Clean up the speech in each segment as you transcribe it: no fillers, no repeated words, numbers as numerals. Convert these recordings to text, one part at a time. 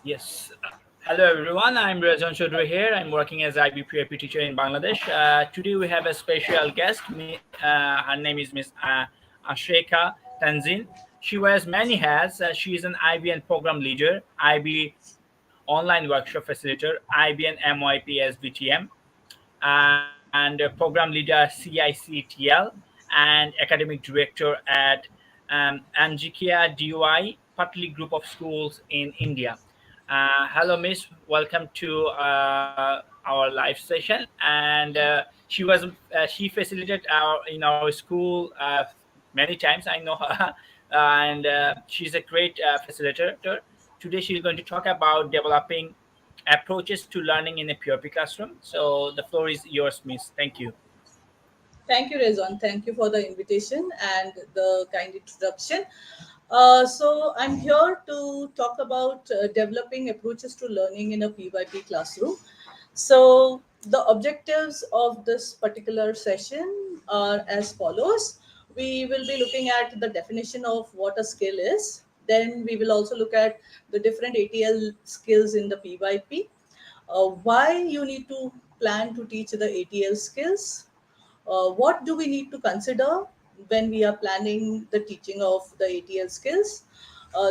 Yes. Hello, everyone. I'm Rajan Chaudhary here. I'm working as IB PIP teacher in Bangladesh. Today we have a special guest. Her name is Ms. Asheka Tenzin. She wears many hats. She is an IBEN Program Leader, IB Online Workshop Facilitator, IBEN MYP SVTM, and Program Leader CICTL, and Academic Director at Ajeenkya DUI Patil Group of Schools in India. Hello, Miss. Welcome to our live session. And she facilitated in our school many times. I know her, and she's a great facilitator. Today, she's going to talk about developing approaches to learning in a POP classroom. So the floor is yours, Miss. Thank you. Thank you, Rezon. Thank you for the invitation and the kind introduction. I'm here to talk about developing approaches to learning in a PYP classroom. So, the objectives of this particular session are as follows. We will be looking at the definition of what a skill is. Then we will also look at the different ATL skills in the PYP, why you need to plan to teach the ATL skills, what do we need to consider when we are planning the teaching of the ATL skills,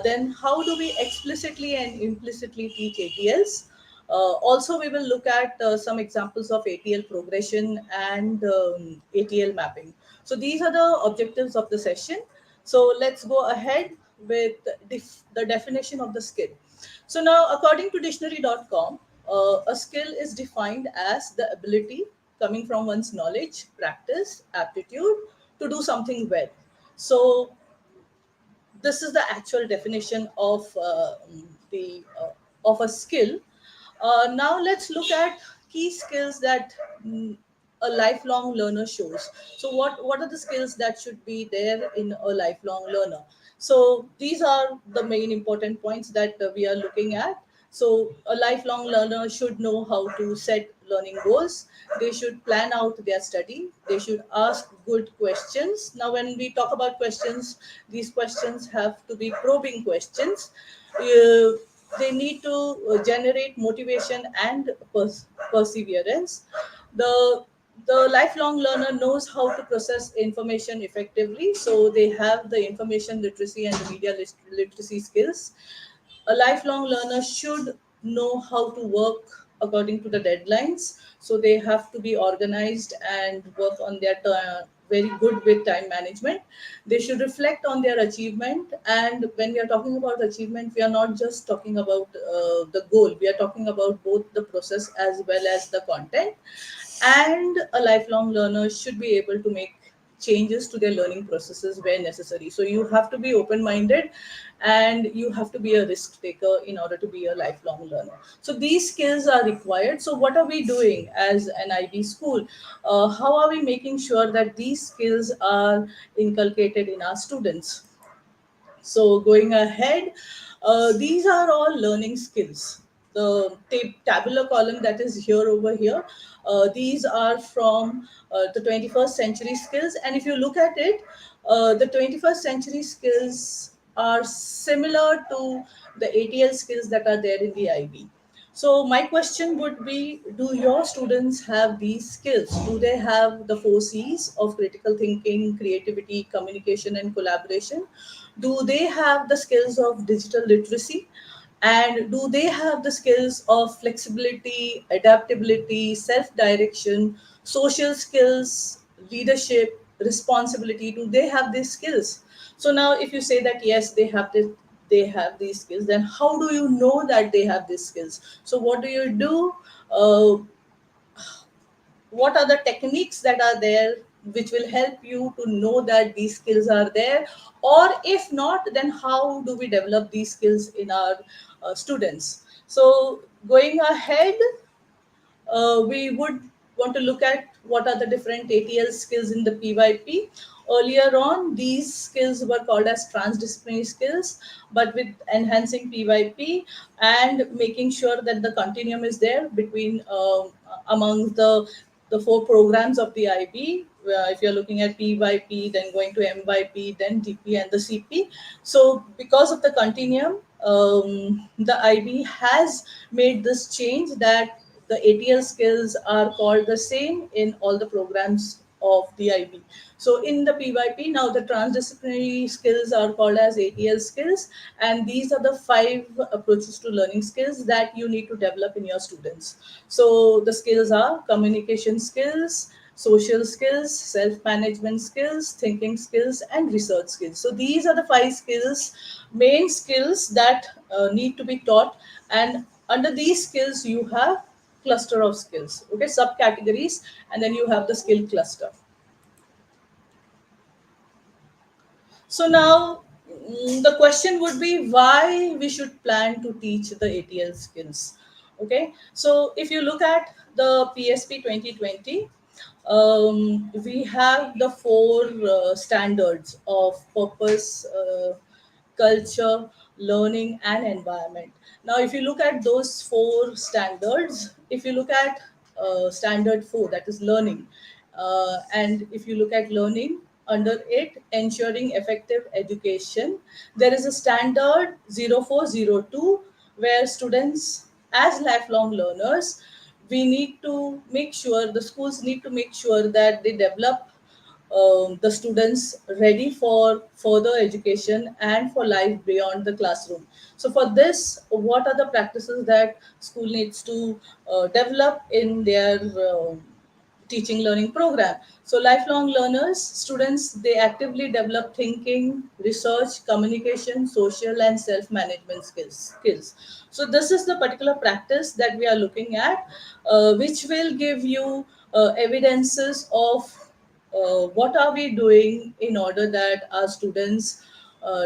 then how do we explicitly and implicitly teach ATLs. Also, we will look at some examples of ATL progression and ATL mapping. So these are the objectives of the session. So let's go ahead with the definition of the skill. So now, according to dictionary.com, a skill is defined as the ability coming from one's knowledge, practice, aptitude to do something well. So this is the actual definition the of a skill. Now let's look at key skills that a lifelong learner shows. So what are the skills that should be there in a lifelong learner? So these are the main important points that we are looking at. So a lifelong learner should know how to set learning goals. They should plan out their study. They should ask good questions. Now, when we talk about questions, these questions have to be probing questions. Uh, they need to generate motivation and perseverance. The the lifelong learner knows how to process information effectively, so they have the information literacy and the media literacy skills. A lifelong learner should know how to work according to the deadlines, so they have to be organized and work on their very good with time management. They should reflect on their achievement, and when we are talking about achievement, we are not just talking about the goal, we are talking about both the process as well as the content. And a lifelong learner should be able to make changes to their learning processes where necessary. So you have to be open minded and you have to be a risk taker in order to be a lifelong learner. So these skills are required. So what are we doing as an IB school? How are we making sure that these skills are inculcated in our students? So going ahead, these are all learning skills. The tabular column that is here over here, these are from the 21st century skills. And if you look at it, the 21st century skills are similar to the ATL skills that are there in the IB. So my question would be, do your students have these skills? Do they have the four C's of critical thinking, creativity, communication, and collaboration? Do they have the skills of digital literacy? And do they have the skills of flexibility, adaptability, self-direction, social skills, leadership, responsibility? Do they have these skills? So now if you say that yes, they have these skills, then how do you know that they have these skills? So what do you do? What are the techniques that are there which will help you to know that these skills are there? Or if not, then how do we develop these skills in our students? So going ahead, we would want to look at what are the different ATL skills in the PYP. Earlier on, these skills were called as transdisciplinary skills, but with enhancing PYP and making sure that the continuum is there between among the four programs of the IB. if you're looking at PYP, then going to MYP, then DP and the CP. So because of the continuum, the IB has made this change that the ATL skills are called the same in all the programs of the IB. So in the PYP, now the transdisciplinary skills are called as ATL skills, and these are the 5 approaches to learning skills that you need to develop in your students. So the skills are communication skills, social skills, self management skills, thinking skills, and research skills. So these are the 5 skills, main skills that need to be taught. And under these skills, you have cluster of skills, okay, subcategories, and then you have the skill cluster. So now the question would be why we should plan to teach the ATL skills. Okay, so if you look at the PSP 2020, we have the 4 standards of purpose, culture, learning, and environment. Now, if you look at those 4 standards, if you look at standard 4, that is learning, and if you look at learning, under it, ensuring effective education, there is a standard 0402 where students, as lifelong learners, we need to make sure, the schools need to make sure that they develop the students ready for further education and for life beyond the classroom. So for this, what are the practices that school needs to develop in their teaching learning program? So lifelong learners, students, they actively develop thinking, research, communication, social, and self management skills. So this is the particular practice that we are looking at, which will give you evidences of what are we doing in order that our students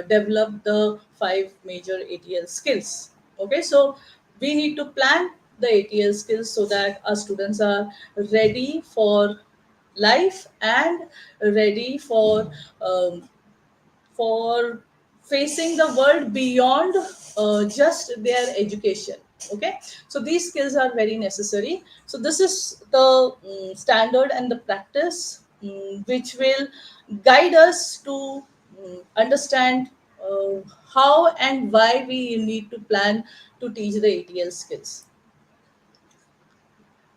develop the 5 major ATL skills. Okay, so we need to plan the ATL skills so that our students are ready for life and ready for facing the world beyond just their education. Okay, so these skills are very necessary. So this is the standard and the practice which will guide us to understand how and why we need to plan to teach the ATL skills.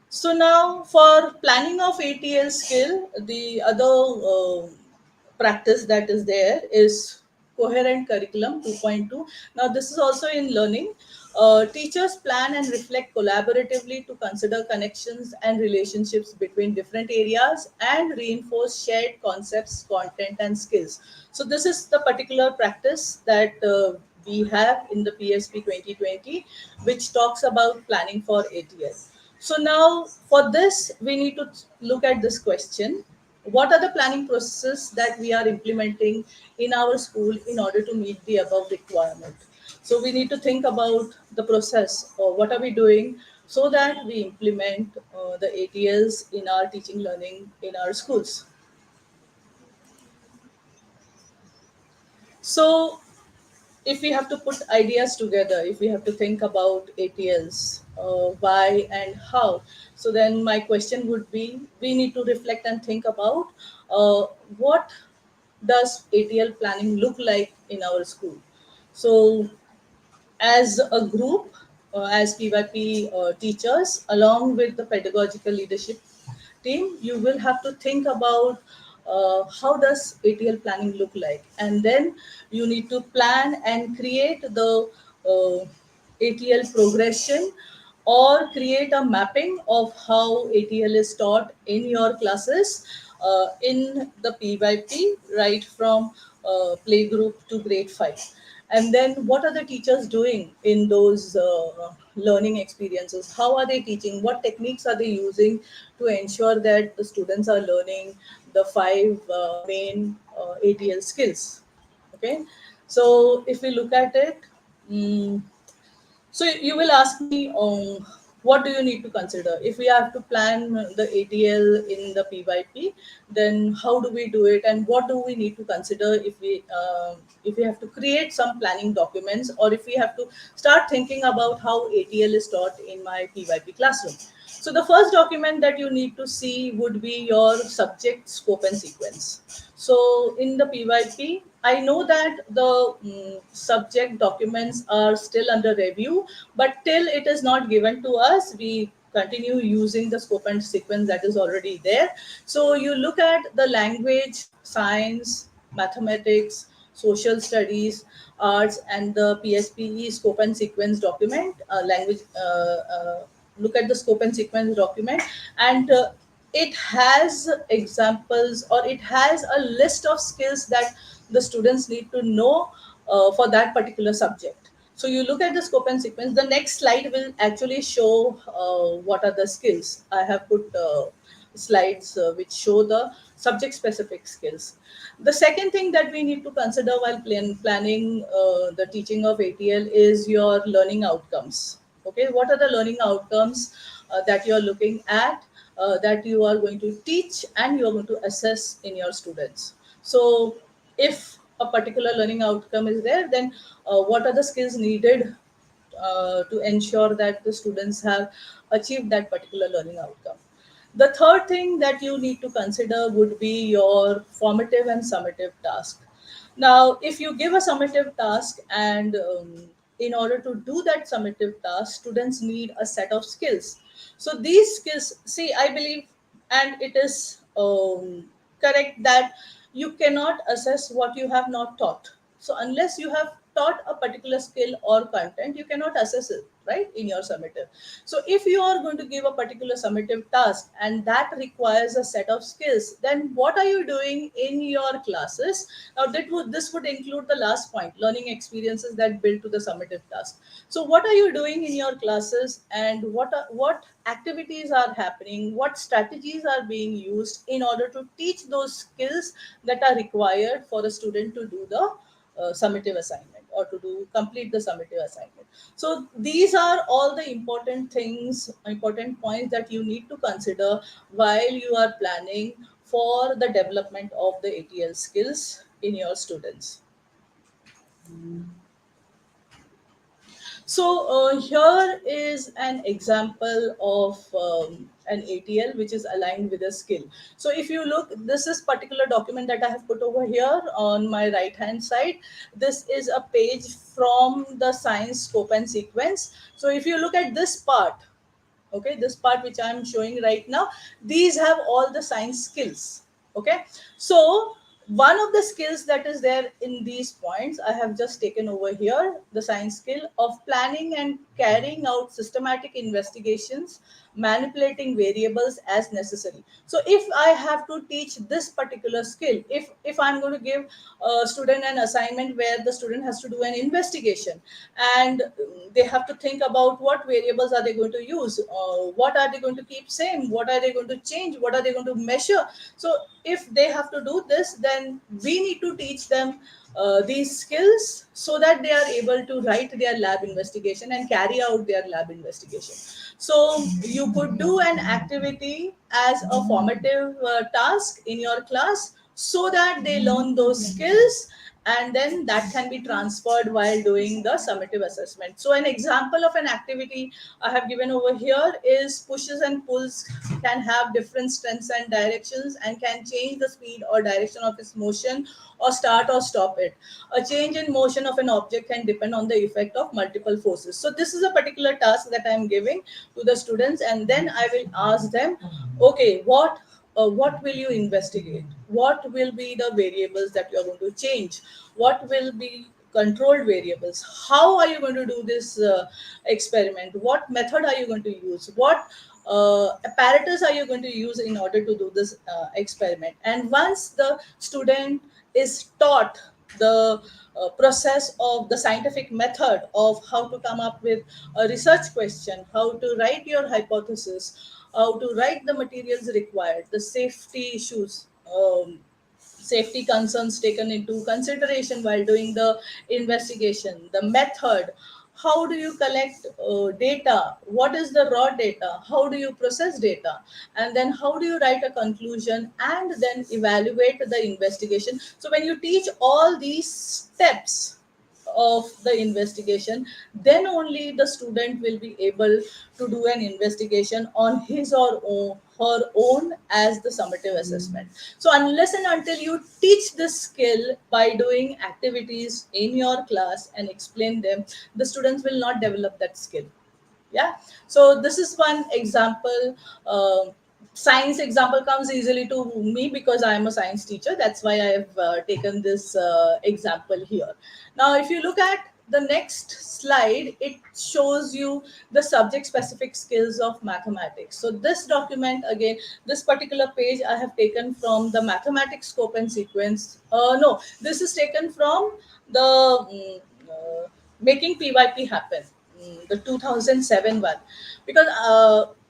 So now, for planning of ATL skill, the other practice that is there is coherent curriculum 2.2. Now, this is also in learning. Teachers plan and reflect collaboratively to consider connections and relationships between different areas and reinforce shared concepts, content, and skills. So, this is the particular practice that we have in the PSP 2020, which talks about planning for ATL. So now for this, we need to look at this question. What are the planning processes that we are implementing in our school in order to meet the above requirement? So we need to think about the process or what are we doing so that we implement the ATLs in our teaching learning in our schools. So if we have to put ideas together, if we have to think about ATLs, why and how, so then my question would be we need to reflect and think about what does ATL planning look like in our school. So as a group, as PYP teachers, along with the pedagogical leadership team, you will have to think about how does ATL planning look like, and then you need to plan and create the ATL progression or create a mapping of how ATL is taught in your classes in the PYP, right from playgroup to grade 5. And then what are the teachers doing in those learning experiences? How are they teaching? What techniques are they using to ensure that the students are learning the 5 main ATL skills? Okay, so if we look at it, mm, so you will ask me, what do you need to consider if we have to plan the ATL in the PYP? Then how do we do it, and what do we need to consider if we have to create some planning documents, or if we have to start thinking about how ATL is taught in my PYP classroom? So the first document that you need to see would be your subject scope and sequence. So in the PYP, I know that the subject documents are still under review, but till it is not given to us, we continue using the scope and sequence that is already there. So you look at the language, science, mathematics, social studies, arts, and the PSPE scope and sequence document, language. Look at the scope and sequence document, and it has examples, or it has a list of skills that the students need to know for that particular subject. So you look at the scope and sequence. The next slide will actually show what are the skills. I have put slides which show the subject specific skills. The second thing that we need to consider while planning the teaching of ATL is your learning outcomes. Okay, what are the learning outcomes that you are looking at, that you are going to teach and you are going to assess in your students? So if a particular learning outcome is there, then what are the skills needed to ensure that the students have achieved that particular learning outcome? The third thing that you need to consider would be your formative and summative task. Now, if you give a summative task, and in order to do that summative task, students need a set of skills. So these skills, see, I believe, and it is correct, that you cannot assess what you have not taught. So unless you have taught a particular skill or content, you cannot assess it, right, in your summative. So if you are going to give a particular summative task and that requires a set of skills, then what are you doing in your classes? Now this would include the last point, learning experiences that build to the summative task. So what are you doing in your classes, and what activities are happening, what strategies are being used in order to teach those skills that are required for a student to do the summative assignment, or to do complete the summative assignment. So these are all the important things, important points that you need to consider while you are planning for the development of the ATL skills in your students. So here is an example of an ATL which is aligned with a skill. So if you look, this is particular document that I have put over here on my right hand side. This is a page from the science scope and sequence. So if you look at this part, okay, this part which I'm showing right now, these have all the science skills. Okay, so one of the skills that is there in these points, I have just taken over here, the science skill of planning and carrying out systematic investigations, manipulating variables as necessary. So if I have to teach this particular skill, if I'm going to give a student an assignment where the student has to do an investigation, and they have to think about what variables are they going to use, what are they going to keep same, what are they going to change, what are they going to measure. So if they have to do this, then we need to teach them these skills so that they are able to write their lab investigation and carry out their lab investigation. So you could do an activity as a formative task in your class so that they learn those skills, and then that can be transferred while doing the summative assessment. So an example of an activity I have given over here is pushes and pulls can have different strengths and directions and can change the speed or direction of its motion, or start or stop it. A change in motion of an object can depend on the effect of multiple forces. So this is a particular task that I am giving to the students, and then I will ask them, okay, what will you investigate, what will be the variables that you are going to change, what will be controlled variables, how are you going to do this experiment, what method are you going to use, what apparatus are you going to use in order to do this experiment. And once the student is taught the process of the scientific method of how to come up with a research question, how to write your hypothesis, how to write the materials required, the safety issues, safety concerns taken into consideration while doing the investigation, the method, how do you collect data, what is the raw data, how do you process data, and then how do you write a conclusion and then evaluate the investigation. So when you teach all these steps, of the investigation, then only the student will be able to do an investigation on his or her own as the summative assessment. So unless and until you teach this skill by doing activities in your class and explain them, the students will not develop that skill. Yeah, so this is one example. Science example comes easily to me because I am a science teacher. That's why I have taken this example here. Now if you look at the next slide, it shows you the subject specific skills of mathematics. So this document, again, this particular page I have taken from the mathematics scope and sequence. No, this is taken from the making PYP happen, the 2007 one, because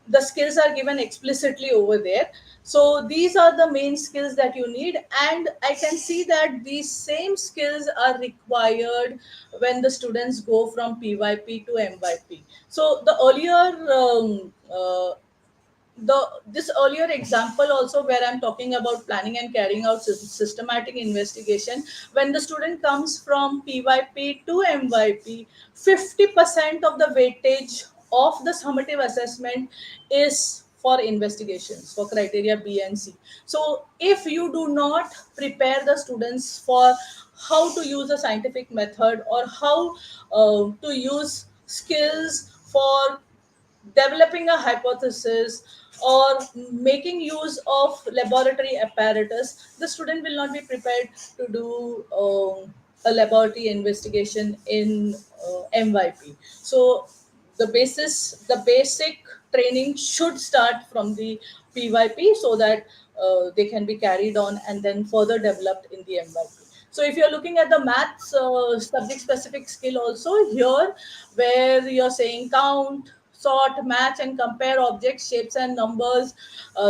the skills are given explicitly over there. So these are the main skills that you need, and I can see that these same skills are required when the students go from PYP to MYP. So the earlier this earlier example also, where I'm talking about planning and carrying out systematic investigation, when the student comes from PYP to MYP, 50% of the weightage of the summative assessment is for investigations for criteria B and C. So if you do not prepare the students for how to use a scientific method, or how to use skills for developing a hypothesis, or making use of laboratory apparatus, the student will not be prepared to do a laboratory investigation in MYP. So the basic training should start from the PYP, so that they can be carried on and then further developed in the MYP. So if you're looking at the maths subject specific skill also here, where you're saying count, sort, match and compare objects, shapes and numbers,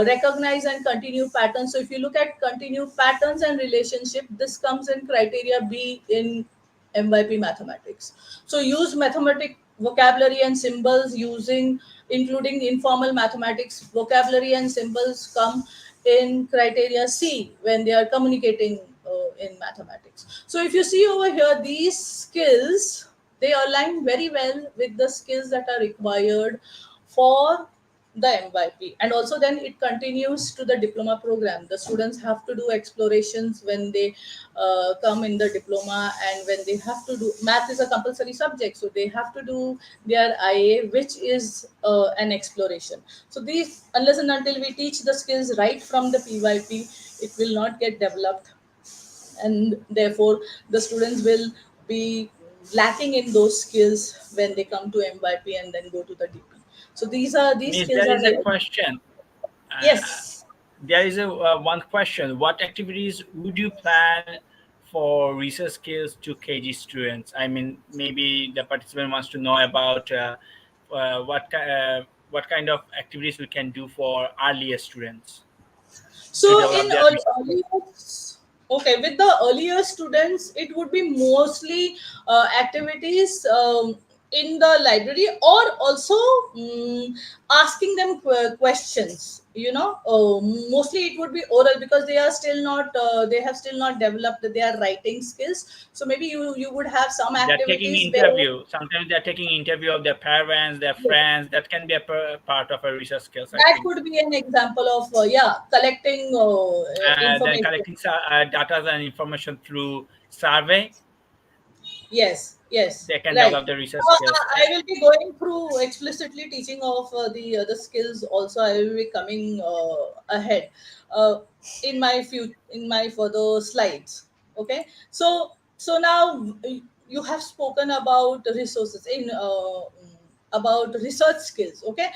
recognize and continue patterns. So if you look at continue patterns and relationship, this comes in criteria B in MYP mathematics. So use mathematic vocabulary and symbols, using including informal mathematics vocabulary and symbols come in criteria C when they are communicating in mathematics. So if you see over here, these skills, they align very well with the skills that are required for the MYP. And also then it continues to the diploma program. The students have to do explorations when they come in the diploma, and when they have to do math is a compulsory subject, so they have to do their IA, which is an exploration. So these, unless and until we teach the skills right from the PYP, it will not get developed, and therefore the students will be lacking in those skills when they come to MYP and then go to the DP. So these Miss, skills there are is a very. question. Uh, Yes. there is a one question. What activities would you plan for research skills to KG students? I mean, maybe the participant wants to know about what kind of activities we can do for earlier students So to in develop their research skills. earlier, okay, with the earlier students, it would be mostly activities in the library, or also asking them questions. Mostly it would be oral, because they are still not, they have still not developed their writing skills. So maybe you would have some They're taking activities where. interview. Sometimes they're taking interview of their parents, their friends. That can be a part of a research skills, I That think. could be an example of collecting Then information. collecting data and information through survey, Yes, yes, they can right. develop the research skills. I will be going through explicitly teaching of the skills also. I will be coming ahead uh, in my further slides. Okay, so now you have spoken about resources in about research skills. Okay,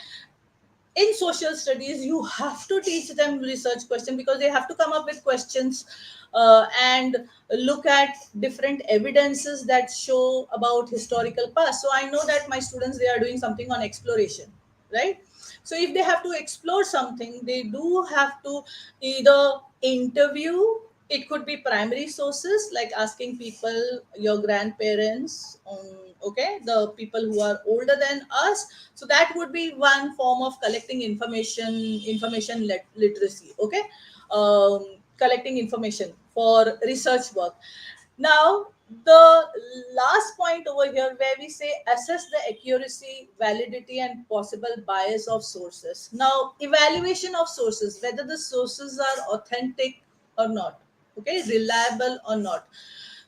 in social studies you have to teach them research question, because they have to come up with questions and look at different evidences that show about historical past. So I know that my students, they are doing something on exploration, right? So if they have to explore something, they do have to either interview, it could be primary sources like asking people, your grandparents, okay, the people who are older than us. So that would be one form of collecting information literacy. Okay, collecting information for research work. Now the last point over here where we say assess the accuracy, validity, and possible bias of sources. Now, evaluation of sources, whether the sources are authentic or not, okay, reliable or not.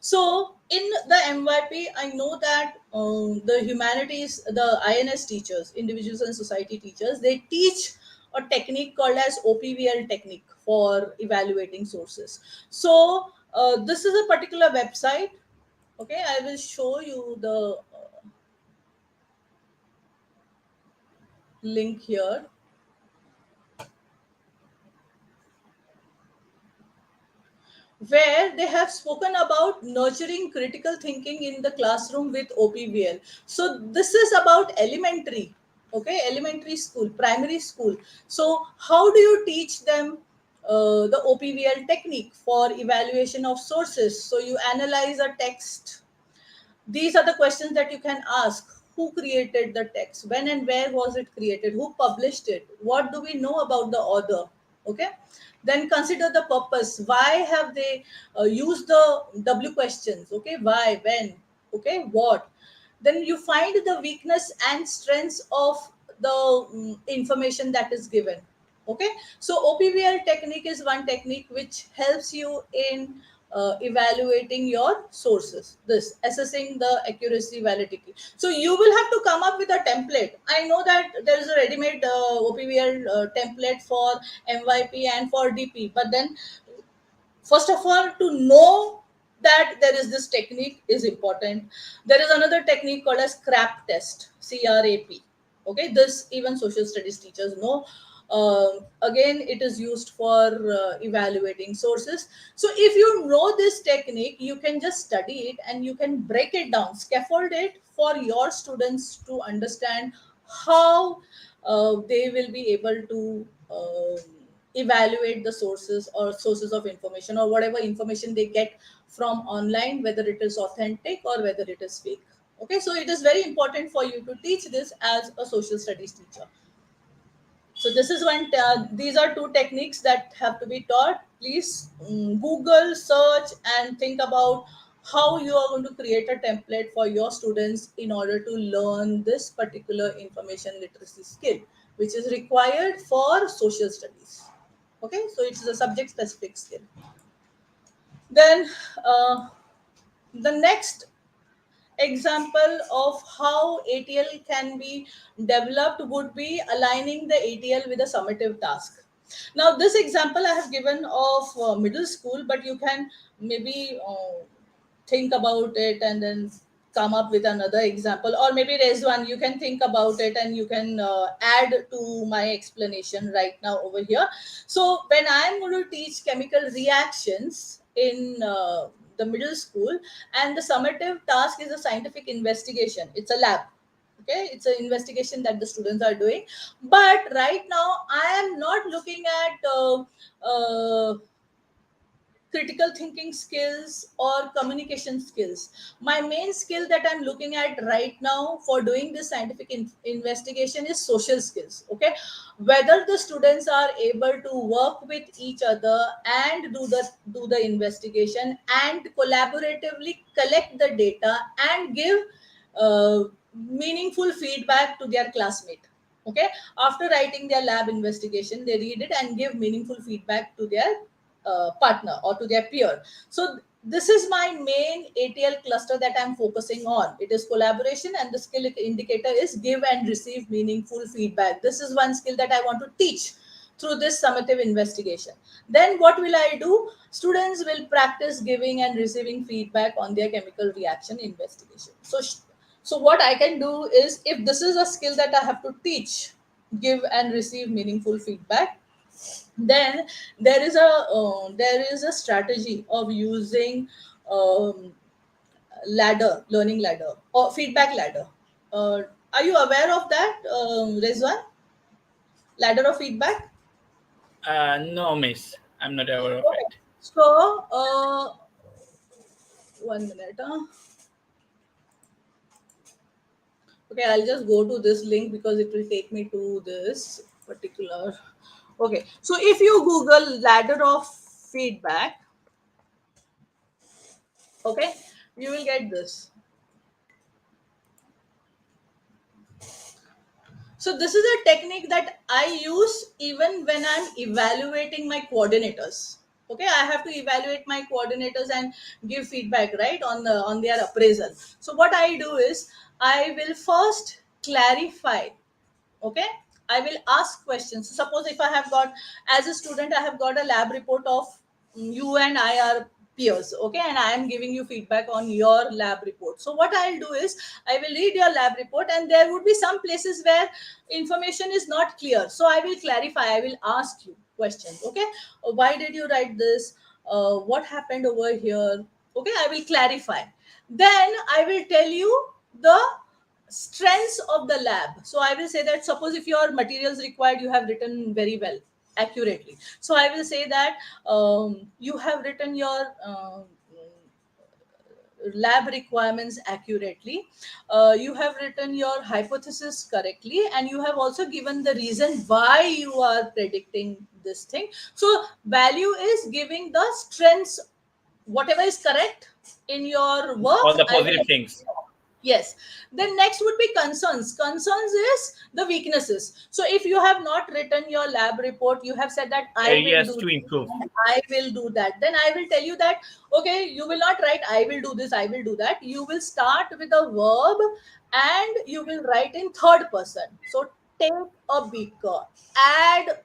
So in the MYP, I know that the humanities, the INS teachers, individuals and society teachers, they teach a technique called as OPVL technique for evaluating sources. So this is a particular website. Okay, I will show you the link here, where they have spoken about nurturing critical thinking in the classroom with OPVL. So this is about elementary, okay, elementary school, primary school. So how do you teach them the OPVL technique for evaluation of sources? So you analyze a text. These are the questions that you can ask. Who created the text? When and where was it created? Who published it? What do we know about the author? Okay. Then consider the purpose. Why have they used the W questions? Okay. Why? When? Okay. What? Then you find the weakness and strengths of the information that is given. Okay, so OPVL technique is one technique which helps you in evaluating your sources, this assessing the accuracy, validity. So you will have to come up with a template. I know that there is a ready-made OPVL template for MYP and for DP, but then first of all, to know that there is this technique is important. There is another technique called as CRAP test, CRAP. Okay, this even social studies teachers know. Again, it is used for evaluating sources. So if you know this technique, you can just study it and you can break it down, scaffold it for your students to understand how they will be able to evaluate the sources or sources of information or whatever information they get from online, whether it is authentic or whether it is fake. Okay, so it is very important for you to teach this as a social studies teacher. So this is one. These are two techniques that have to be taught. Please Google, search, and think about how you are going to create a template for your students in order to learn this particular information literacy skill, which is required for social studies. Okay, so it's a subject specific skill. Then the next example of how ATL can be developed would be aligning the ATL with a summative task. Now, this example I have given of middle school, but you can maybe think about it and then come up with another example, or maybe Rezwan, you can think about it and you can add to my explanation right now over here. So when I'm going to teach chemical reactions in the middle school, and the summative task is a scientific investigation, it's a lab. Okay, it's an investigation that the students are doing, but right now I am not looking at critical thinking skills or communication skills. My main skill that I'm looking at right now for doing this scientific investigation is social skills. Okay, whether the students are able to work with each other and do the investigation and collaboratively collect the data and give meaningful feedback to their classmate. Okay, after writing their lab investigation, they read it and give meaningful feedback to their partner or to their peer. So this is my main ATL cluster that I'm focusing on. It is collaboration, and the skill indicator is give and receive meaningful feedback. This is one skill that I want to teach through this summative investigation. Then what will I do? Students will practice giving and receiving feedback on their chemical reaction investigation. So what I can do is, if this is a skill that I have to teach, give and receive meaningful feedback, then there is a strategy of using um, learning ladder or feedback ladder. Are you aware of that, Rezwan? Ladder of feedback. No, miss. I'm not aware of Okay. it. So 1 minute. Okay, I'll just go to this link because it will take me to this particular. Okay, so if you Google ladder of feedback, okay, You will get this. So this is a technique that I use even when I'm evaluating my coordinators. Okay, I have to evaluate my coordinators and give feedback, right, on their appraisal. So what I do is I will first clarify. Okay, I will ask questions. Suppose if I have got, as a student, I have got a lab report of, you and I are peers, okay, and I am giving you feedback on your lab report. So what I'll do is I will read your lab report, and there would be some places where information is not clear, so I will clarify. I will ask you questions. Okay, why did you write this? What happened over here? Okay, I will clarify. Then I will tell you the strengths of the lab. So I will say that, suppose if your materials required, you have written very well, accurately. So I will say that, you have written your lab requirements accurately, you have written your hypothesis correctly, and you have also given the reason why you are predicting this thing. So value is giving the strengths, whatever is correct in your work. All the I positive will. things. Yes. Then next would be concerns. Concerns is the weaknesses. So if you have not written your lab report, you have said that I will Areas do to this improve. and I will do that. Then I will tell you that, okay, you will not write I will do this, I will do that. You will start with a verb and you will write in third person. So take a beaker, add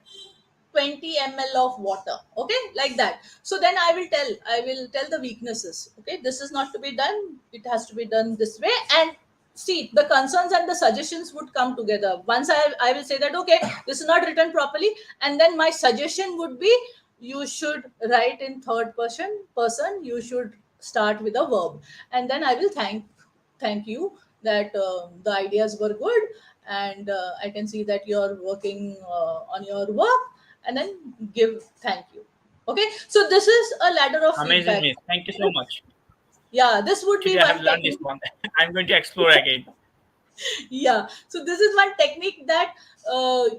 20 ml of water, okay, like that. So then I will tell the weaknesses. Okay, this is not to be done, it has to be done this way. And see, the concerns and the suggestions would come together. Once I will say that, okay, this is not written properly, and then my suggestion would be, you should write in third person, you should start with a verb. And then I will thank you that, the ideas were good, and I can see that you're working on your work, and then give thank you. Okay, so this is a ladder of Amazing, feedback. miss. Thank you so much. Yeah, this would be Today I have one learned this technique. one. I'm going to explore again. Yeah, so this is one technique that,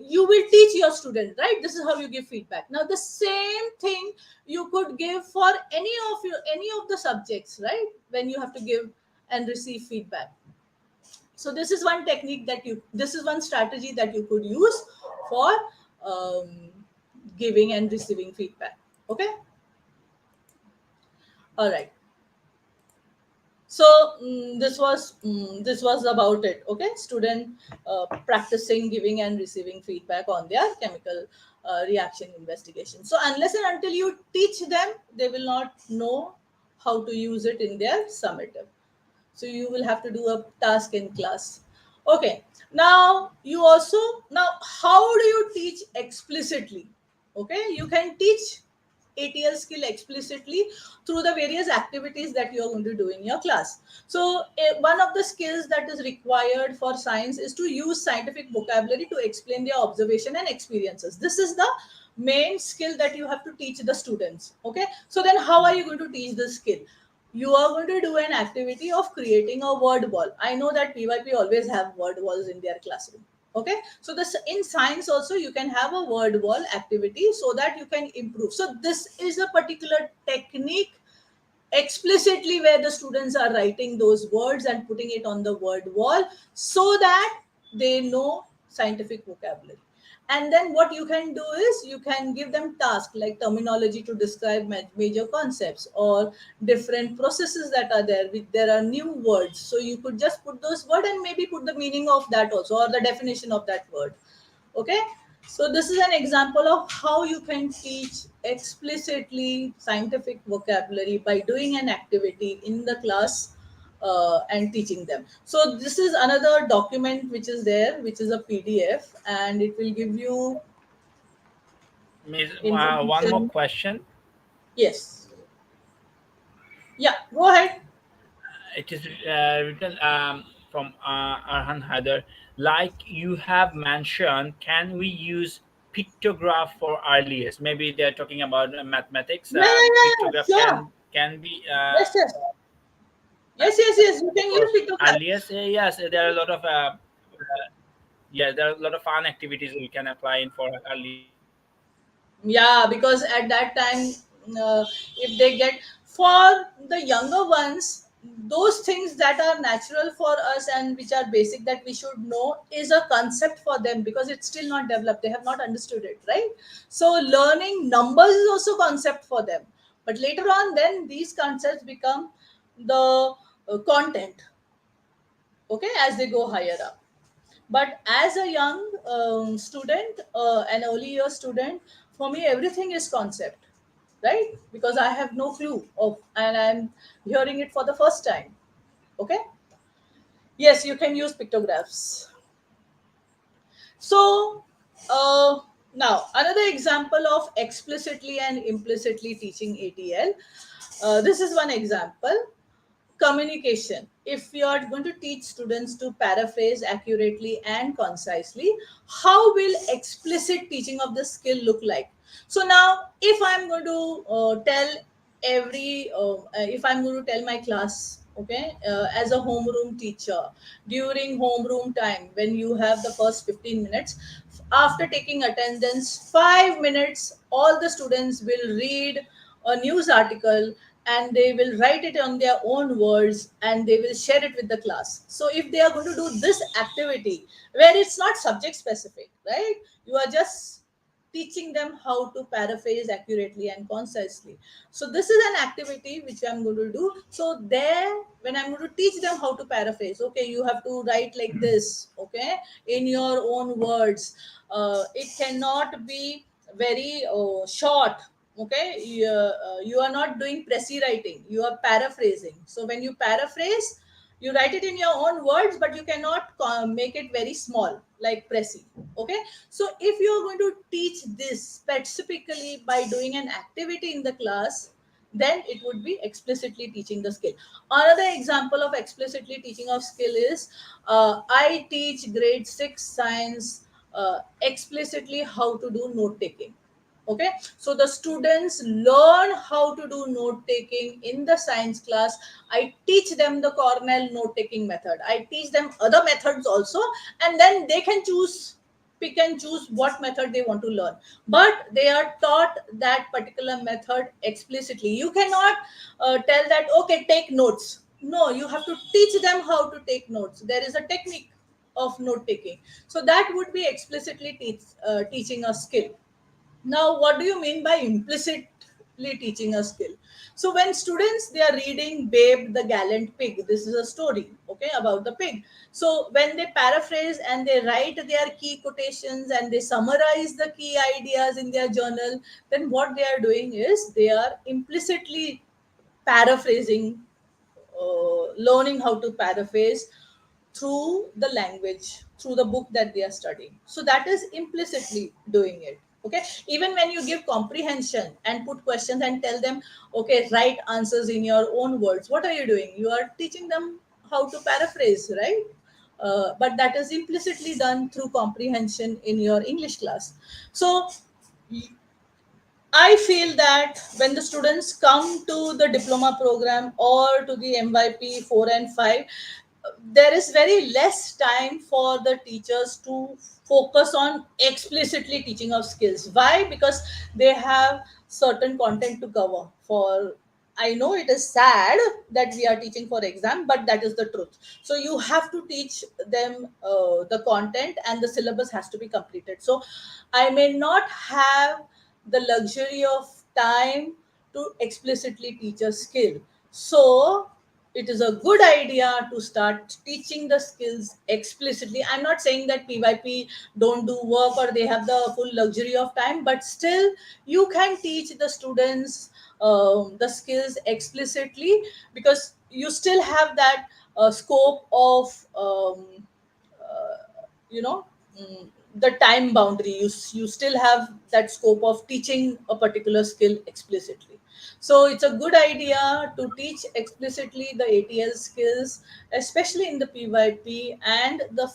you will teach your student, right? This is how you give feedback. Now the same thing you could give for any of the subjects, right, when you have to give and receive feedback. So this is one strategy that you could use for, um, giving and receiving feedback. Okay, all right. So, this was about it. Okay, student, practicing giving and receiving feedback on their chemical reaction investigation. So unless and until you teach them, they will not know how to use it in their summative. So you will have to do a task in class. Okay, now how do you teach explicitly? Okay, you can teach ATL skill explicitly through the various activities that you are going to do in your class. So one of the skills that is required for science is to use scientific vocabulary to explain their observation and experiences. This is the main skill that you have to teach the students. Okay, so then how are you going to teach this skill? You are going to do an activity of creating a word wall. I know that PYP always have word walls in their classroom. Okay, so this in science also you can have a word wall activity so that you can improve. So this is a particular technique explicitly where the students are writing those words and putting it on the word wall so that they know scientific vocabulary. And then what you can do is you can give them tasks like terminology to describe major concepts or different processes that are there with there are new words, so you could just put those words and maybe put the meaning of that also or the definition of that word. Okay, so this is an example of how you can teach explicitly scientific vocabulary by doing an activity in the class, and teaching them. So this is another document which is there, which is a PDF, and it will give you Miss, one more information. question. Yes, yeah, go ahead. It is written from Arhan Haider. Like you have mentioned, can we use pictograph for earliest? Maybe they're talking about mathematics. Yeah, yeah, yeah, yeah, Pictograph sure. can be Yes, yes, yes, yes, yes, you can for use pictograph. earliest. Yes, there are a lot of yeah, there are a lot of fun activities we can apply in for earliest. Yeah, because at that time, if they get, for the younger ones, those things that are natural for us and which are basic that we should know is a concept for them, because it's still not developed, they have not understood it, right? So learning numbers is also concept for them, but later on then these concepts become the content, okay, as they go higher up. But as a young student, an early year student, for me everything is concept, right? Because I have no clue of, and I'm hearing it for the first time. Okay. Yes, you can use pictographs. So, now another example of explicitly and implicitly teaching ATL. This is one example. Communication. If you are going to teach students to paraphrase accurately and concisely, how will explicit teaching of the skill look like? So now, if I'm going to if I'm going to tell my class, okay, as a homeroom teacher, during homeroom time, when you have the first 15 minutes, after taking attendance, 5 minutes, all the students will read a news article and they will write it on their own words and they will share it with the class. So if they are going to do this activity where it's not subject specific, right, you are just teaching them how to paraphrase accurately and concisely. So this is an activity which I'm going to do. So there, when I'm going to teach them how to paraphrase, okay, you have to write like this, okay, in your own words. It cannot be very short. Okay, you are not doing pressy writing, you are paraphrasing. So when you paraphrase, you write it in your own words, but you cannot make it very small like pressy. Okay, so if you are going to teach this specifically by doing an activity in the class, then it would be explicitly teaching the skill. Another example of explicitly teaching of skill is, I teach grade 6 science explicitly how to do note taking. Okay, so the students learn how to do note taking in the science class. I teach them the Cornell note taking method, I teach them other methods also, and then they can choose, pick and choose what method they want to learn, but they are taught that particular method explicitly. You cannot tell that, okay, take notes. No, you have to teach them how to take notes. There is a technique of note taking. So that would be explicitly teaching a skill. Now, what do you mean by implicitly teaching a skill? So when students, they are reading Babe the Gallant Pig, this is a story, okay, about the pig. So when they paraphrase and they write their key quotations and they summarize the key ideas in their journal, then what they are doing is they are implicitly paraphrasing, learning how to paraphrase through the language, through the book that they are studying. So that is implicitly doing it. Okay. Even when you give comprehension and put questions and tell them, okay, write answers in your own words, what are you doing? You are teaching them how to paraphrase, right? But that is implicitly done through comprehension in your English class. So I feel that when the students come to the diploma program or to the MYP 4 and 5, there is very less time for the teachers to focus on explicitly teaching of skills. Why? Because they have certain content to cover for. I know it is sad that we are teaching for exam, but that is the truth. So you have to teach them the content, and the syllabus has to be completed. So I may not have the luxury of time to explicitly teach a skill. So it is a good idea to start teaching the skills explicitly. I'm not saying that PYP don't do work or they have the full luxury of time, but still you can teach the students the skills explicitly, because you still have that scope of you know mm, the time boundary. You still have that scope of teaching a particular skill explicitly. So it's a good idea to teach explicitly the ATL skills, especially in the PYP and the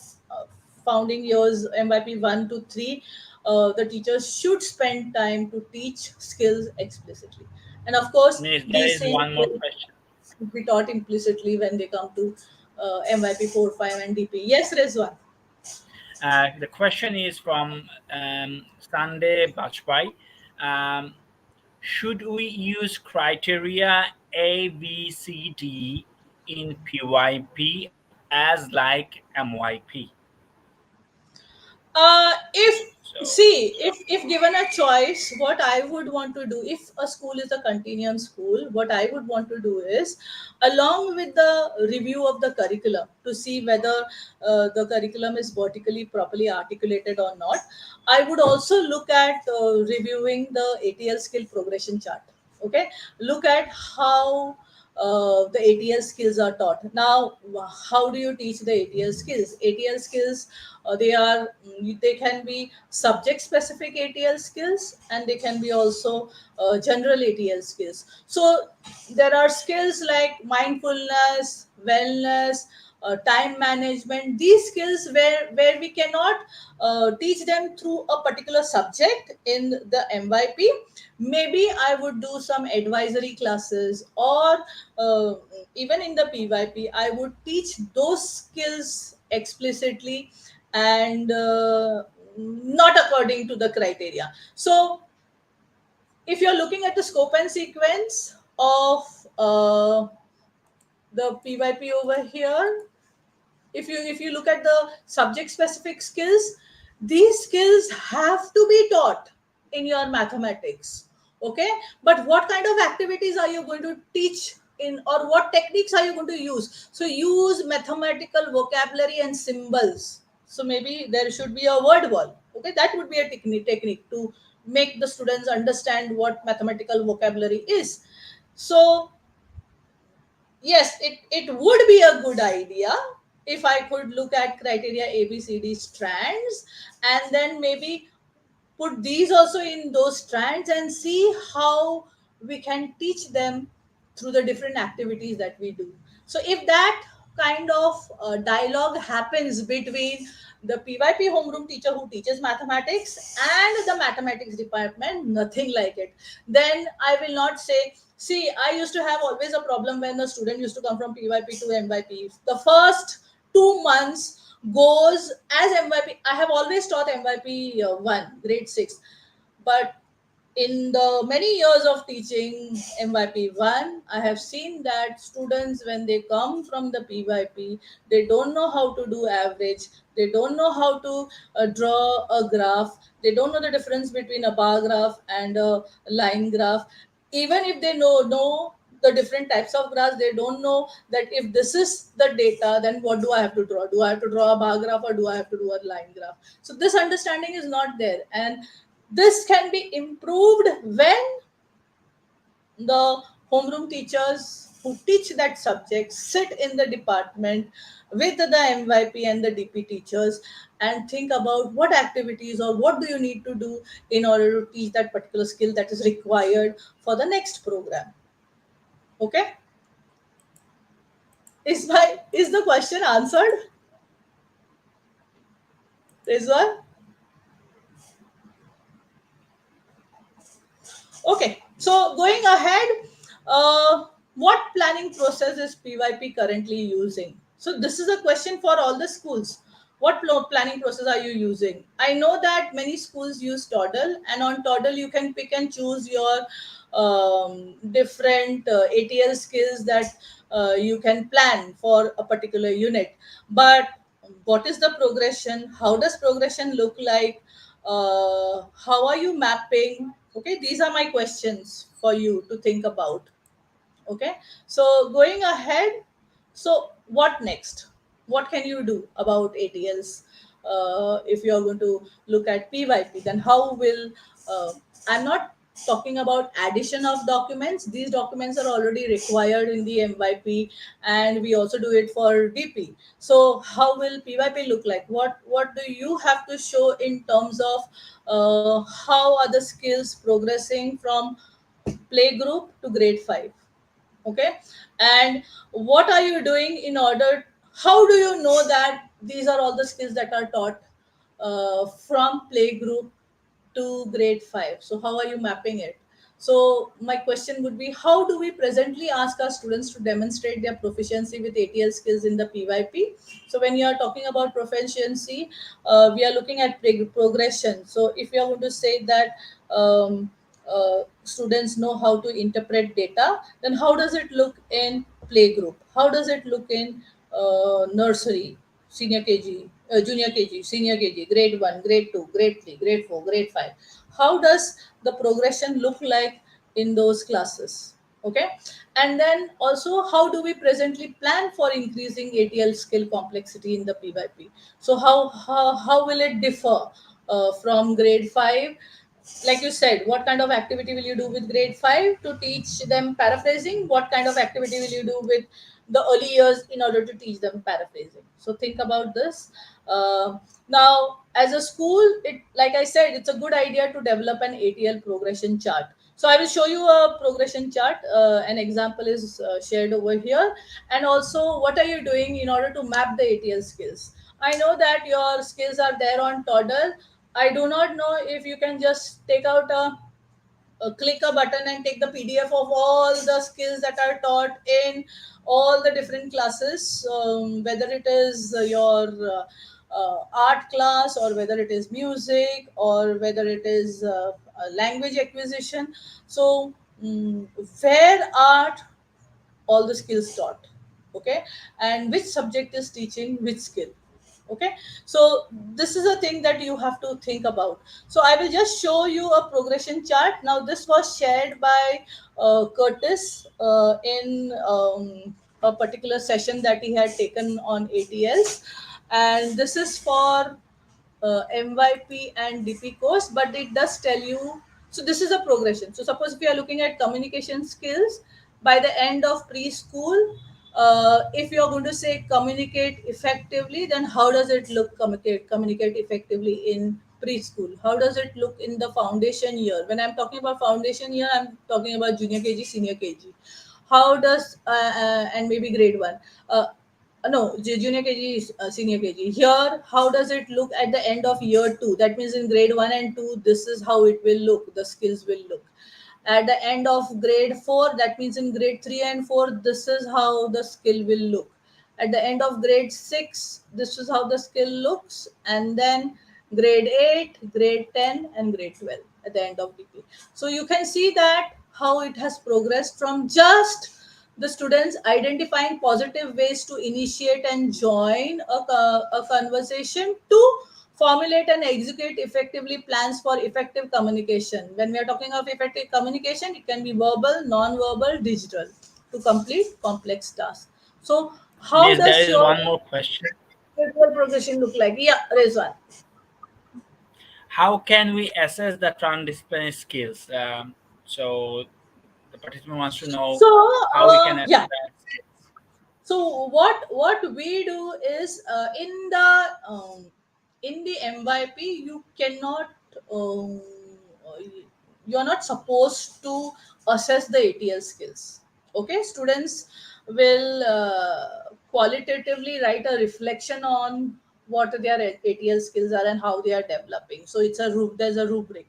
founding years, MYP 1 to 3. The teachers should spend time to teach skills explicitly, and of course Miss, there these is same one more skills question. should be taught implicitly when they come to MYP 4, 5, and DP. Yes, Rezwan. The question is from Sunday Bajpai. Should we use criteria A, B, C, D in PYP as like MYP? If So, see, if given a choice, what I would want to do, if a school is a continuum school, what I would want to do is, along with the review of the curriculum to see whether the curriculum is vertically properly articulated or not, I would also look at reviewing the ATL skill progression chart. Okay, look at how the ATL skills are taught. Now, how do you teach the ATL skills? ATL skills, they can be subject specific ATL skills, and they can be also general ATL skills. So there are skills like mindfulness, wellness, time management. These skills where we cannot teach them through a particular subject in the MYP. Maybe I would do some advisory classes, or even in the PYP I would teach those skills explicitly, and not according to the criteria. So if you're looking at the scope and sequence of the PYP over here, if you look at the subject specific skills, these skills have to be taught in your mathematics. Okay, but what kind of activities are you going to teach in, or what techniques are you going to use? So use mathematical vocabulary and symbols. So maybe there should be a word wall. Okay, that would be a technique to make the students understand what mathematical vocabulary is. So yes, it would be a good idea if I could look at criteria ABCD strands, and then maybe put these also in those strands and see how we can teach them through the different activities that we do. So if that kind of dialogue happens between the PYP homeroom teacher who teaches mathematics and the mathematics department, nothing like it. Then I will not say, see, I used to have always a problem when the student used to come from PYP to MYP. The first 2 months goes as MYP. I have always taught MYP 1, grade 6. But in the many years of teaching MYP 1, I have seen that students, when they come from the PYP, they don't know how to do average, they don't know how to draw a graph, they don't know the difference between a bar graph and a line graph. Even if they know the different types of graphs, they don't know that if this is the data, then what do I have to draw? Do I have to draw a bar graph, or do I have to do a line graph? So this understanding is not there, and this can be improved when the homeroom teachers who teach that subject sit in the department with the MYP and the DP teachers and think about what activities or what do you need to do in order to teach that particular skill that is required for the next program. Okay, is the question answered, Rizwan? Okay, so going ahead, what planning process is PYP currently using? So this is a question for all the schools. What planning process are you using? I know that many schools use Toddle, and on Toddle you can pick and choose your different ATL skills that you can plan for a particular unit. But what is the progression? How does progression look like? How are you mapping? Okay, these are my questions for you to think about. Okay, so going ahead, so what next? What can you do about ATLs? If you are going to look at PYP, then how will I'm not talking about addition of documents. These documents are already required in the MYP, and we also do it for DP. So how will PYP look like? What do you have to show in terms of how are the skills progressing from play group to grade 5? Okay, and what are you doing in order, how do you know that these are all the skills that are taught from play group to grade 5? So how are you mapping it? So my question would be, how do we presently ask our students to demonstrate their proficiency with ATL skills in the PYP? So when you are talking about proficiency, we are looking at progression. So if you are going to say that students know how to interpret data, then how does it look in play group? How does it look in nursery, senior KG, junior KG, senior KG, grade 1, grade 2, grade 3, grade 4, grade 5? How does the progression look like in those classes? Okay. And then also, how do we presently plan for increasing ATL skill complexity in the PYP? So how will it differ from grade 5? Like you said, what kind of activity will you do with grade 5 to teach them paraphrasing? What kind of activity will you do with the early years in order to teach them paraphrasing? So think about this. Now, as a school, it, like I said, it's a good idea to develop an ATL progression chart. So I will show you a progression chart. An example is shared over here. And also, what are you doing in order to map the ATL skills? I know that your skills are there on Toddle. I do not know if you can just take out click a button and take the PDF of all the skills that are taught in all the different classes, whether it is your art class, or whether it is music, or whether it is language acquisition. So, where are all the skills taught? Okay. And which subject is teaching which skill? Okay. So this is a thing that you have to think about. So I will just show you a progression chart. Now this was shared by Curtis in a particular session that he had taken on ATLs, and this is for MYP and DP course, but it does tell you. So this is a progression. So suppose if you are looking at communication skills by the end of preschool, if you are going to say communicate effectively, then how does it look? Communicate effectively in preschool. How does it look in the foundation year? When I'm talking about foundation year, I'm talking about junior KG, senior KG. How does and maybe grade 1. No, junior KG is senior KG. Here, how does it look at the end of year 2? That means in grade 1 and 2, this is how it will look. The skills will look. At the end of grade 4, that means in grade 3 and 4, this is how the skill will look. At the end of grade 6, this is how the skill looks. And then grade 8, grade 10, and grade 12 at the end of DP. So you can see that how it has progressed from just the students identifying positive ways to initiate and join a conversation to formulate and execute effectively plans for effective communication. When we are talking of effective communication, it can be verbal, non-verbal, digital, to complete complex tasks. So how Miss, there does is your one more question. virtual progression look like? Yeah, Rizwan. How can we assess the transdisciplinary skills? So the participant wants to know So how we can assess yeah, that skills. so what we do is in the MYP you cannot you're not supposed to assess the ATL skills. Okay, students will qualitatively write a reflection on what their ATL skills are and how they are developing. So it's there's a rubric,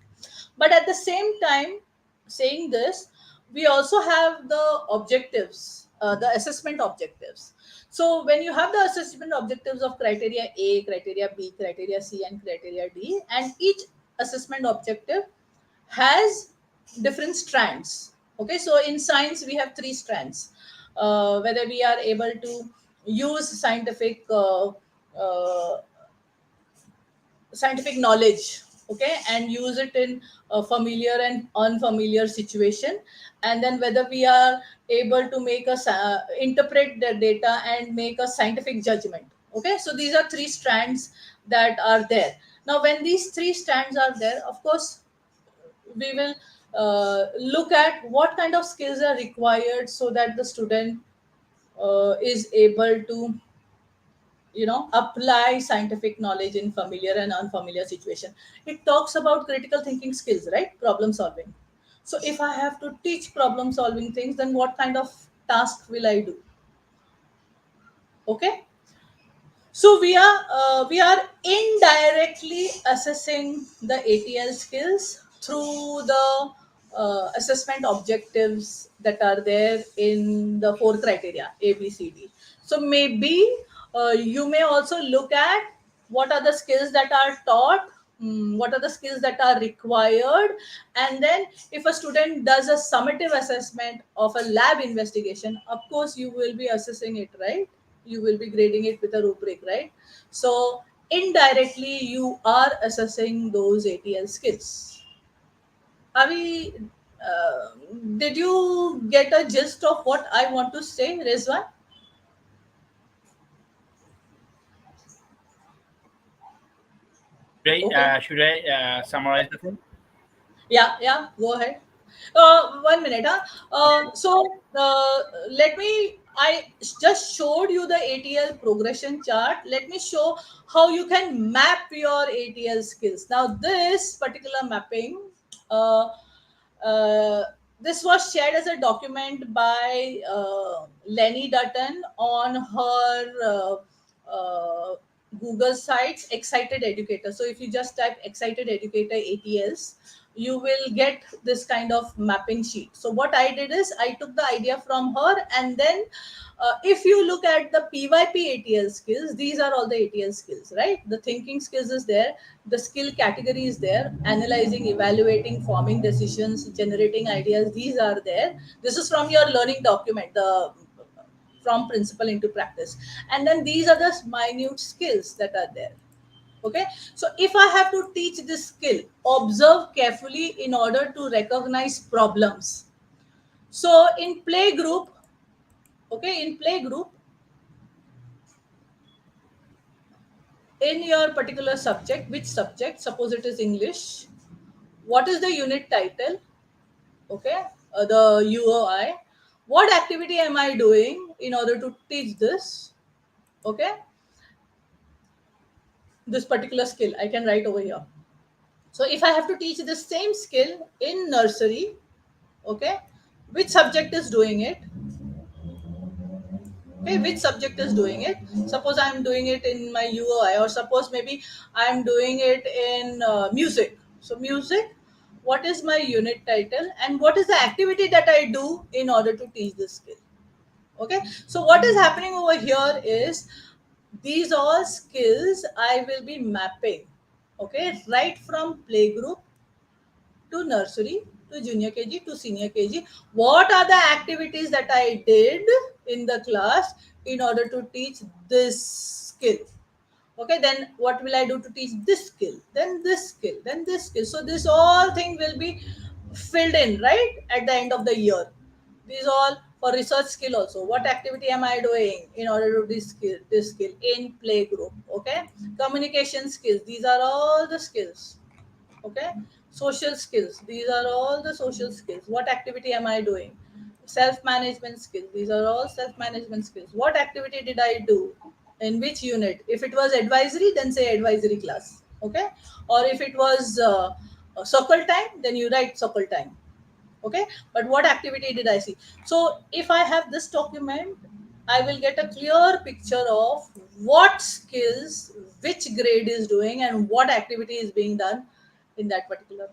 but at the same time, saying this, we also have the objectives, the assessment objectives. So when you have the assessment objectives of criteria A, criteria B, criteria C, and criteria D, and each assessment objective has different strands. Okay, so in science we have three strands. Whether we are able to use uh, scientific knowledge, okay, and use it in a familiar and unfamiliar situation, and then whether we are able to interpret the data and make a scientific judgment. Okay, so these are three strands that are there. Now when these three strands are there, of course we will look at what kind of skills are required so that the student is able to apply scientific knowledge in familiar and unfamiliar situation. It talks about critical thinking skills, right? Problem solving. So if I have to teach problem solving things, then what kind of task will I do? Okay, so we are indirectly assessing the ATL skills through the assessment objectives that are there in the four criteria A, B, C, D. So maybe you may also look at what are the skills that are taught what are the skills that are required, and then if a student does a summative assessment of a lab investigation, of course you will be assessing it, right? You will be grading it with a rubric, right? So indirectly you are assessing those ATL skills. Are we did you get a gist of what I want to say, Rizwan? Okay. Should I summarize the thing? Yeah, yeah, go ahead. 1 minute, huh? Let me. I just showed you the ATL progression chart. Let me show how you can map your ATL skills. Now, this particular mapping, uh, uh, this was shared as a document by Lenny Dutton on her Google sites, Excited Educator. So if you just type Excited Educator ATLs, you will get this kind of mapping sheet. So what I did is I took the idea from her, and then if you look at the PYP ATL skills, these are all the ATL skills, right? The thinking skills is there, the skill category is there, analyzing, evaluating, forming decisions, generating ideas, these are there. This is from your learning document, the from principle into practice. And then these are the minute skills that are there. Okay, so if I have to teach this skill, observe carefully in order to recognize problems. So in play group, okay, in play group, in your particular subject, which subject, suppose it is English, what is the unit title? Okay, the UOI, what activity am I doing in order to teach this? Okay, this particular skill I can write over here. So if I have to teach the same skill in nursery, okay, which subject is doing it? Okay, which subject is doing it? Suppose I'm doing it in my UOI, or suppose maybe I'm doing it in music. So music, what is my unit title, and what is the activity that I do in order to teach this skill? Okay, so what is happening over here is these all skills I will be mapping, okay, right from playgroup to nursery to junior KG to senior KG. What are the activities that I did in the class in order to teach this skill? Okay, then what will I do to teach this skill? Then this skill, then this skill. So this all thing will be filled in right at the end of the year. These all for research skill also. What activity am I doing in order to this skill in play group? Okay, communication skills. These are all the skills. Okay, social skills, these are all the social skills. What activity am I doing? Self management skills, these are all self management skills. What activity did I do in which unit? If it was advisory, then say advisory class. Okay, or if it was circle time, then you write circle time. Okay, but what activity did I see? So if I have this document, I will get a clear picture of what skills which grade is doing and what activity is being done in that particular,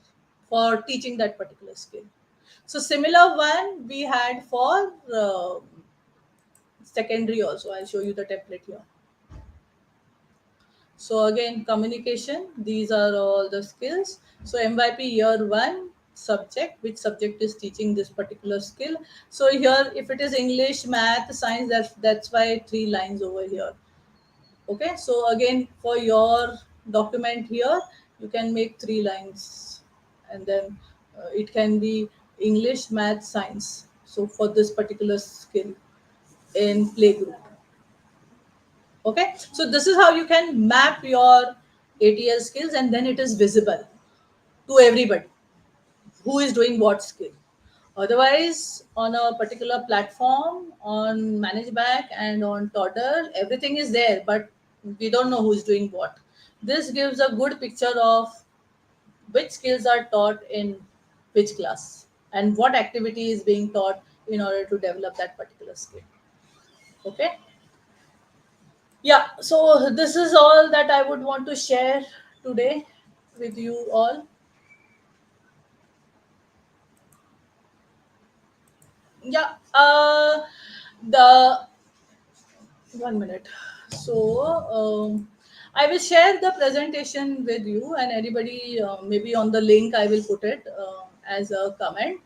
for teaching that particular skill. So similar one we had for secondary also. I'll show you the template here. So again, communication, these are all the skills. So MYP year one subject, which subject is teaching this particular skill. So here, if it is English, math, science, that's why 3 lines over here. Okay, so again, for your document here, you can make 3 lines, and then it can be English, math, science. So for this particular skill in playgroup. Okay, so this is how you can map your ATL skills, and then it is visible to everybody who is doing what skill. Otherwise, on a particular platform, on ManageBack and on Toddle, everything is there, but we don't know who is doing what. This gives a good picture of which skills are taught in which class and what activity is being taught in order to develop that particular skill. Okay. Yeah, so this is all that I would want to share today with you all. Yeah, the 1 minute. So, I will share the presentation with you, and anybody, maybe on the link I will put it as a comment,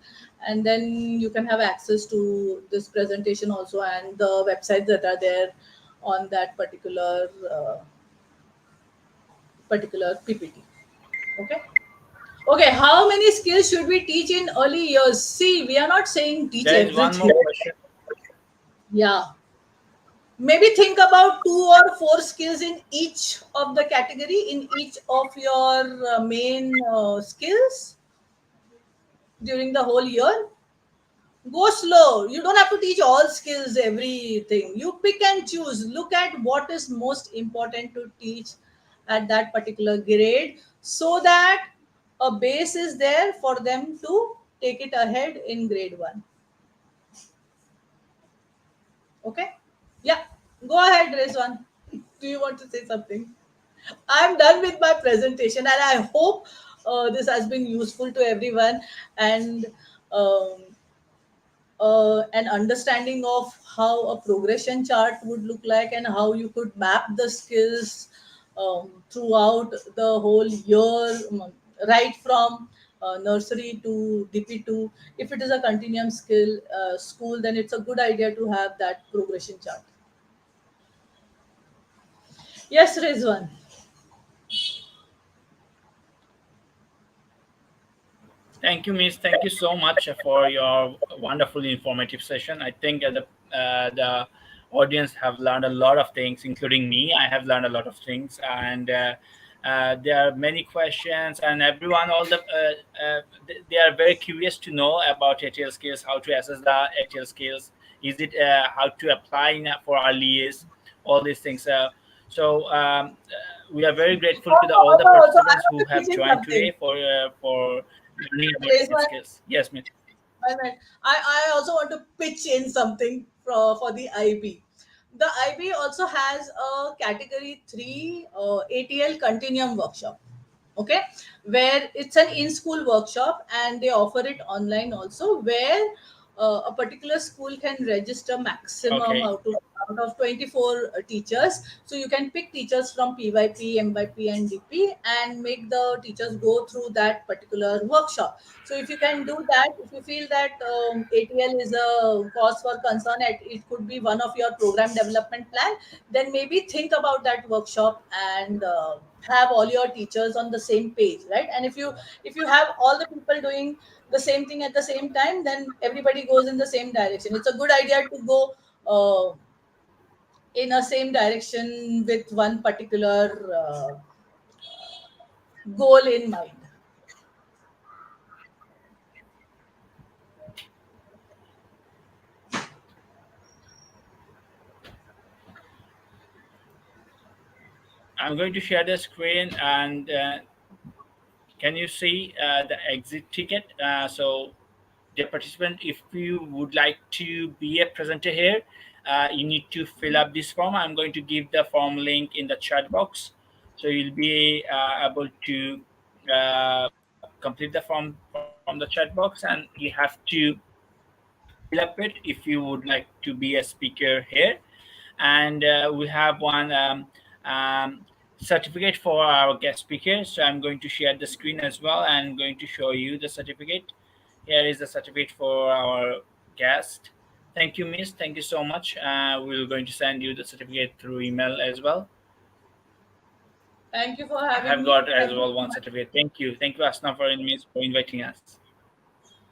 and then you can have access to this presentation also and the websites that are there on that particular PPT. Okay. Okay. How many skills should we teach in early years? See, we are not saying teach There is one everything. more question. Yeah. Maybe think about 2 or 4 skills in each of the category, in each of your main skills during the whole year. Go slow. You don't have to teach all skills, everything. You pick and choose. Look at what is most important to teach at that particular grade, so that a base is there for them to take it ahead in grade 1. Okay. Yeah, go ahead, Rezwan. Do you want to say something? I'm done with my presentation, and I hope this has been useful to everyone, and um, an understanding of how a progression chart would look like, and how you could map the skills throughout the whole year, right from nursery to DP2. If it is a continuum skill school, then it's a good idea to have that progression chart. Yes, Rizwan. Thank you, Miss. Thank you so much for your wonderfully informative session. I think the audience have learned a lot of things, including me. I have learned a lot of things, and there are many questions, and everyone, all the they are very curious to know about ATL skills, how to assess the ATL skills. Is it how to apply for early years, all these things. We are very grateful to all the Also, I participants want who to have pitch in joined something. today for learning about ATL Rizwan, skills. Yes, Miss. I also want to pitch in something for the IB. The IB also has a category 3 ATL Continuum Workshop. Okay, where it's an in-school workshop, and they offer it online also, where a particular school can register maximum Okay. out of 24 teachers. So you can pick teachers from PYP, MYP, and DP, and make the teachers go through that particular workshop. So if you can do that, if you feel that ATL is a cause for concern, it could be one of your program development plan, then maybe think about that workshop, and have all your teachers on the same page, right? And if you have all the people doing the same thing at the same time, then everybody goes in the same direction. It's a good idea to go in a same direction with one particular goal in mind. I'm going to share the screen, and can you see the exit ticket? Dear participant, if you would like to be a presenter here, you need to fill up this form. I'm going to give the form link in the chat box, so you'll be able to complete the form from the chat box, and you have to fill up it if you would like to be a speaker here. And we have one certificate for our guest speaker. So I'm going to share the screen as well, and I'm going to show you the certificate. Here is the certificate for our guest. Thank you, Miss. Thank you so much. We're going to send you the certificate through email as well. Thank you for I having have me. got as Thank you well so one much. certificate. Thank you. Thank you, Asna, for inviting us.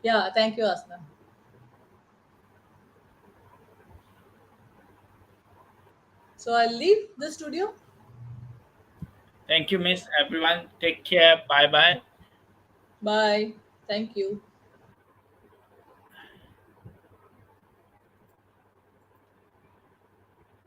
Yeah, thank you, Asna. So I'll leave the studio. Thank you, Miss. Everyone, take care. Bye bye. Bye. Thank you.